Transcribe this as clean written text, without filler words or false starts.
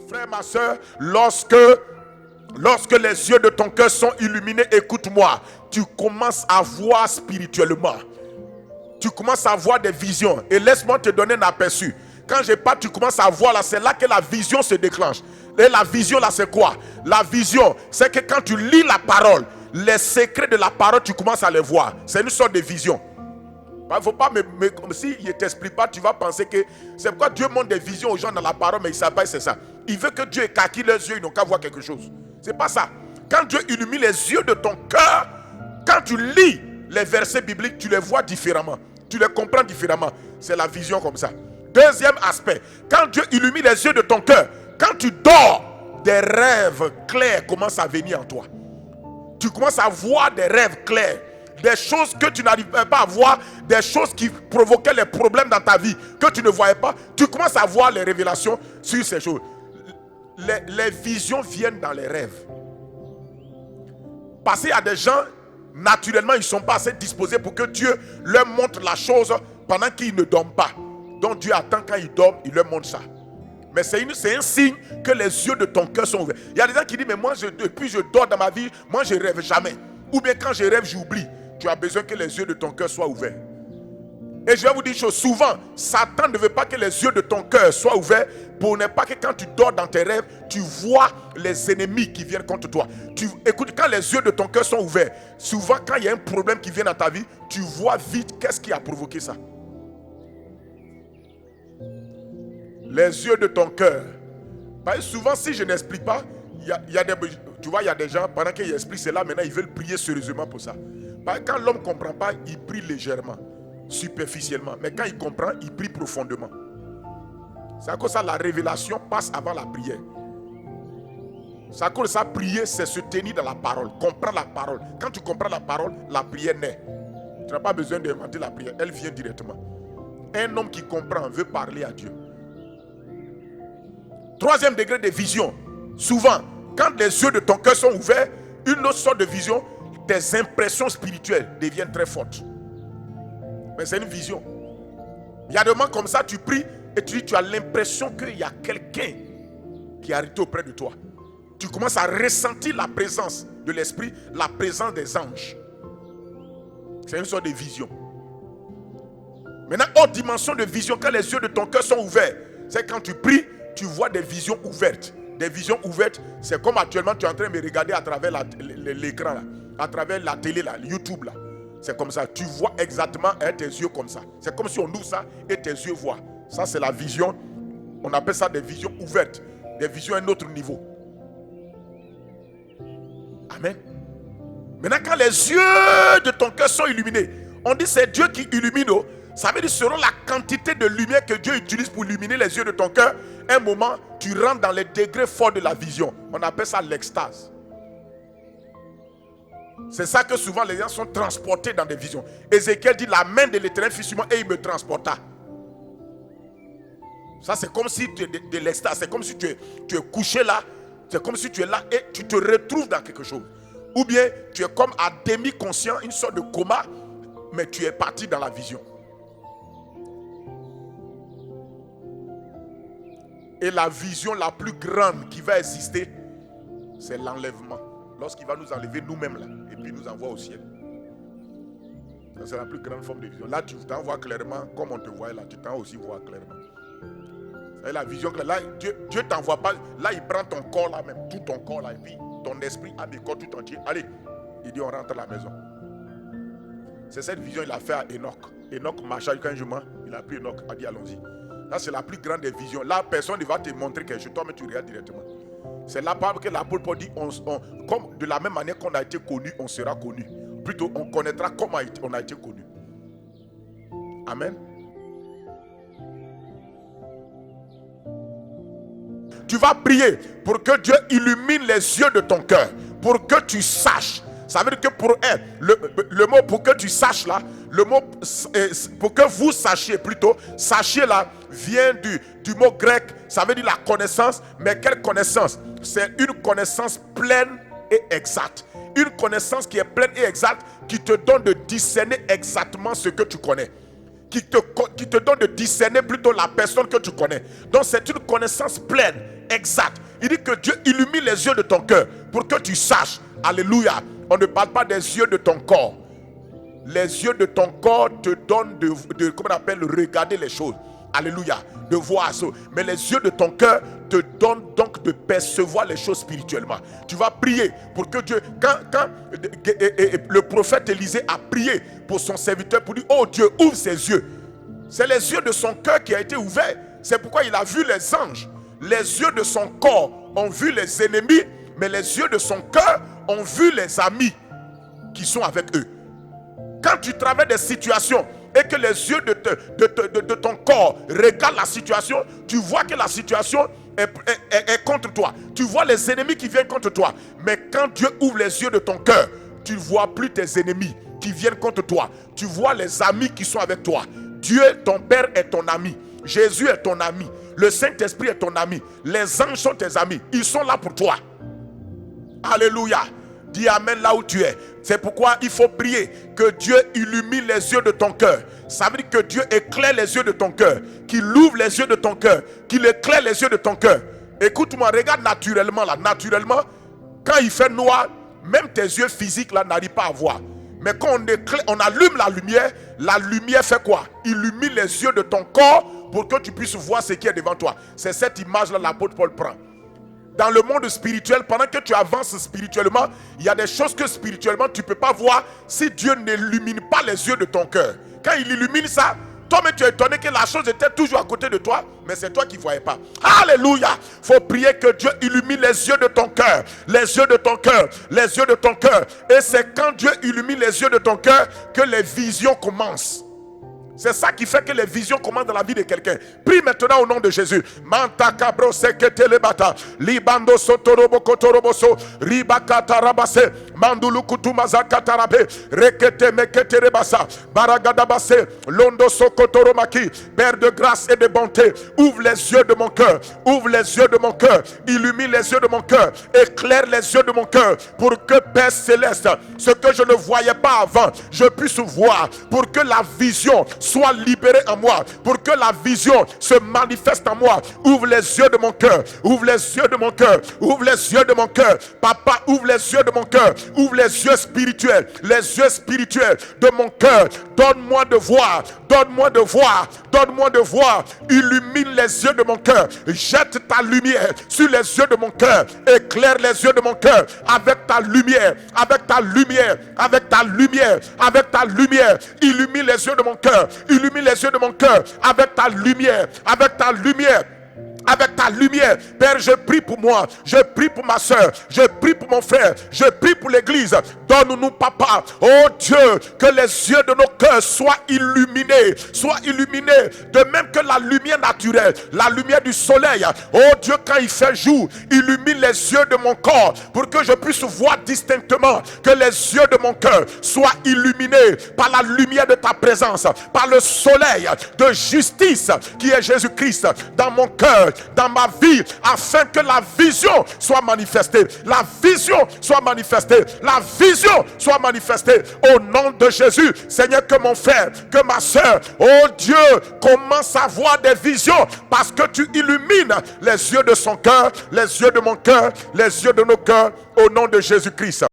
Frère, ma soeur, lorsque les yeux de ton cœur sont illuminés, écoute-moi, tu commences à voir spirituellement. Tu commences à voir des visions. Et laisse-moi te donner un aperçu. Quand je parle, tu commences à voir là, c'est là que la vision se déclenche. Et la vision là, c'est quoi? La vision, c'est que quand tu lis la parole, les secrets de la parole, tu commences à les voir. C'est une sorte de vision. Il ne faut pas comme si il ne t'explique pas, tu vas penser que c'est pourquoi Dieu montre des visions aux gens dans la parole, mais ils ne savent pas que c'est ça. Il veut que Dieu écarquille leurs yeux, ils n'ont qu'à voir quelque chose. C'est pas ça. Quand Dieu illumine les yeux de ton cœur, quand tu lis les versets bibliques, tu les vois différemment. Tu les comprends différemment. C'est la vision comme ça. Deuxième aspect, quand Dieu illumine les yeux de ton cœur, quand tu dors, des rêves clairs commencent à venir en toi. Tu commences à voir des rêves clairs. Des choses que tu n'arrivais pas à voir, des choses qui provoquaient les problèmes dans ta vie, que tu ne voyais pas, tu commences à voir les révélations sur ces choses. Les visions viennent dans les rêves. Parce qu'il y a des gens, naturellement, ils ne sont pas assez disposés pour que Dieu leur montre la chose pendant qu'ils ne dorment pas. Donc Dieu attend quand ils dorment, il leur montre ça. Mais c'est un signe que les yeux de ton cœur sont ouverts. Il y a des gens qui disent, mais moi, depuis je dors dans ma vie, moi je ne rêve jamais. Ou bien quand je rêve, j'oublie. Tu as besoin que les yeux de ton cœur soient ouverts. Et je vais vous dire une chose, souvent, Satan ne veut pas que les yeux de ton cœur soient ouverts pour ne pas que quand tu dors dans tes rêves, tu vois les ennemis qui viennent contre toi. Écoute, quand les yeux de ton cœur sont ouverts, souvent quand il y a un problème qui vient dans ta vie, tu vois vite qu'est-ce qui a provoqué ça. Les yeux de ton cœur. Parce que souvent, si je n'explique pas, tu vois, il y a des gens, pendant qu'ils expliquent cela, maintenant ils veulent prier sérieusement pour ça. Parce que quand l'homme ne comprend pas, il prie légèrement, superficiellement. Mais quand il comprend, il prie profondément. C'est à cause de ça la révélation passe avant la prière. C'est à cause de ça, prier, c'est se tenir dans la parole, comprendre la parole. Quand tu comprends la parole, la prière naît. Tu n'as pas besoin d'inventer la prière, elle vient directement. Un homme qui comprend veut parler à Dieu. Troisième degré de vision. Souvent, quand les yeux de ton cœur sont ouverts, une autre sorte de vision, tes impressions spirituelles deviennent très fortes. Mais c'est une vision. Il y a des moments comme ça, tu pries et tu as l'impression qu'il y a quelqu'un qui est arrêté auprès de toi. Tu commences à ressentir la présence de l'esprit, la présence des anges. C'est une sorte de vision. Maintenant, autre dimension de vision, quand les yeux de ton cœur sont ouverts, c'est quand tu pries, tu vois des visions ouvertes. Des visions ouvertes, c'est comme actuellement tu es en train de me regarder à travers l'écran, là, à travers la télé, là, YouTube. Là. C'est comme ça, tu vois exactement avec tes yeux comme ça. C'est comme si on ouvre ça et tes yeux voient. Ça, c'est la vision. On appelle ça des visions ouvertes. Des visions à un autre niveau. Amen. Maintenant, quand les yeux de ton cœur sont illuminés, on dit c'est Dieu qui illumine. Ça veut dire selon la quantité de lumière que Dieu utilise pour illuminer les yeux de ton cœur, un moment, tu rentres dans les degrés forts de la vision. On appelle ça l'extase. C'est ça que souvent les gens sont transportés dans des visions. Ézéchiel dit, la main de l'Éternel fut sur moi et il me transporta. Ça, c'est comme si tu es de l'extase. C'est comme si tu es couché là. C'est comme si tu es là et tu te retrouves dans quelque chose. Ou bien, tu es comme à demi-conscient, une sorte de coma, mais tu es parti dans la vision. Et la vision la plus grande qui va exister, c'est l'enlèvement. Lorsqu'il va nous enlever nous-mêmes là, et puis nous envoie au ciel. Ça, c'est la plus grande forme de vision. Là, tu t'en vois clairement, comme on te voit là, tu t'en aussi vois clairement. C'est la vision que là, Dieu t'envoie pas. Là, il prend ton corps là même, tout ton corps là, et puis ton esprit, âme et corps tout entier. Allez, il dit on rentre à la maison. C'est cette vision qu'il a fait à Enoch. Enoch marcha quand je mens, il a pris Enoch, a dit allons-y. Là, c'est la plus grande des visions. Là, personne ne va te montrer quelque chose, toi, mais tu regardes directement. C'est là que l'apôtre Paul dit, comme de la même manière qu'on a été connu, on sera connu. Plutôt, on connaîtra comment on a été connu. Amen. Tu vas prier pour que Dieu illumine les yeux de ton cœur, pour que tu saches. Ça veut dire que pour le mot pour que tu saches là, le mot pour que vous sachiez plutôt, sachiez là, vient du mot grec, ça veut dire la connaissance, mais quelle connaissance? C'est une connaissance pleine et exacte. Une connaissance qui est pleine et exacte, qui te donne de discerner exactement ce que tu connais. qui te donne de discerner plutôt la personne que tu connais. Donc c'est une connaissance pleine, exacte. Il dit que Dieu illumine les yeux de ton cœur pour que tu saches. Alléluia. On ne parle pas des yeux de ton corps. Les yeux de ton corps te donnent comment on appelle, regarder les choses. Alléluia. De voir ça. Mais les yeux de ton cœur te donnent donc de percevoir les choses spirituellement. Tu vas prier pour que Dieu, quand le prophète Élisée a prié pour son serviteur pour dire, oh Dieu, ouvre ses yeux. C'est les yeux de son cœur qui a été ouvert. C'est pourquoi il a vu les anges. Les yeux de son corps ont vu les ennemis, mais les yeux de son cœur ont vu les amis qui sont avec eux. Quand tu traverses des situations et que les yeux de ton corps regardent la situation, tu vois que la situation est contre toi. Tu vois les ennemis qui viennent contre toi. Mais quand Dieu ouvre les yeux de ton cœur, tu ne vois plus tes ennemis qui viennent contre toi. Tu vois les amis qui sont avec toi. Dieu, ton Père, est ton ami. Jésus est ton ami. Le Saint-Esprit est ton ami. Les anges sont tes amis. Ils sont là pour toi. Alléluia. Dis amen là où tu es. C'est pourquoi il faut prier que Dieu illumine les yeux de ton cœur. Ça veut dire que Dieu éclaire les yeux de ton cœur. Qu'il ouvre les yeux de ton cœur. Qu'il éclaire les yeux de ton cœur. Écoute-moi, regarde naturellement là. Naturellement, quand il fait noir, même tes yeux physiques là n'arrivent pas à voir. Mais quand on allume la lumière fait quoi? Illumine les yeux de ton corps pour que tu puisses voir ce qui est devant toi. C'est cette image là l'apôtre Paul prend. Dans le monde spirituel, pendant que tu avances spirituellement, il y a des choses que spirituellement tu ne peux pas voir si Dieu n'illumine pas les yeux de ton cœur. Quand il illumine ça, toi-même tu es étonné que la chose était toujours à côté de toi, mais c'est toi qui ne voyais pas. Alléluia! Il faut prier que Dieu illumine les yeux de ton cœur. Les yeux de ton cœur. Les yeux de ton cœur. Et c'est quand Dieu illumine les yeux de ton cœur que les visions commencent. C'est ça qui fait que les visions commencent dans la vie de quelqu'un. Prie maintenant au nom de Jésus. Manta cabro sekete lebata. Libando sotorobo kotoroboso. Ribakata rabase. Mandulu kutumaza katarabe. Rekete mekete rebasa. Baragadabase. Londo sokotoromaki. Père de grâce et de bonté. Ouvre les yeux de mon cœur. Ouvre les yeux de mon cœur. Illumine les yeux de mon cœur. Éclaire les yeux de mon cœur. Pour que Père céleste, ce que je ne voyais pas avant, je puisse voir. Pour que la vision soit libéré en moi, pour que la vision se manifeste en moi. Ouvre les yeux de mon cœur, ouvre les yeux de mon cœur, ouvre les yeux de mon cœur. Papa, ouvre les yeux de mon cœur, ouvre les yeux spirituels de mon cœur. Donne-moi de voir, donne-moi de voir, donne-moi de voir. Illumine les yeux de mon cœur, jette ta lumière sur les yeux de mon cœur, éclaire les yeux de mon cœur avec ta lumière, avec ta lumière, avec ta lumière, avec ta lumière. Illumine les yeux de mon cœur. Illumine les yeux de mon cœur avec ta lumière, avec ta lumière. Avec ta lumière, Père, je prie pour moi, je prie pour ma soeur, je prie pour mon frère, je prie pour l'église. Donne-nous, Papa, oh Dieu, que les yeux de nos cœurs soient illuminés, de même que la lumière naturelle, la lumière du soleil. Oh Dieu, quand il fait jour, illumine les yeux de mon corps pour que je puisse voir distinctement, que les yeux de mon cœur soient illuminés par la lumière de ta présence, par le soleil de justice qui est Jésus-Christ dans mon cœur, dans ma vie, afin que la vision soit manifestée. La vision soit manifestée. La vision soit manifestée au nom de Jésus. Seigneur, que mon frère, que ma soeur, oh Dieu, commence à voir des visions parce que tu illumines les yeux de son cœur, les yeux de mon cœur, les yeux de nos cœurs au nom de Jésus-Christ.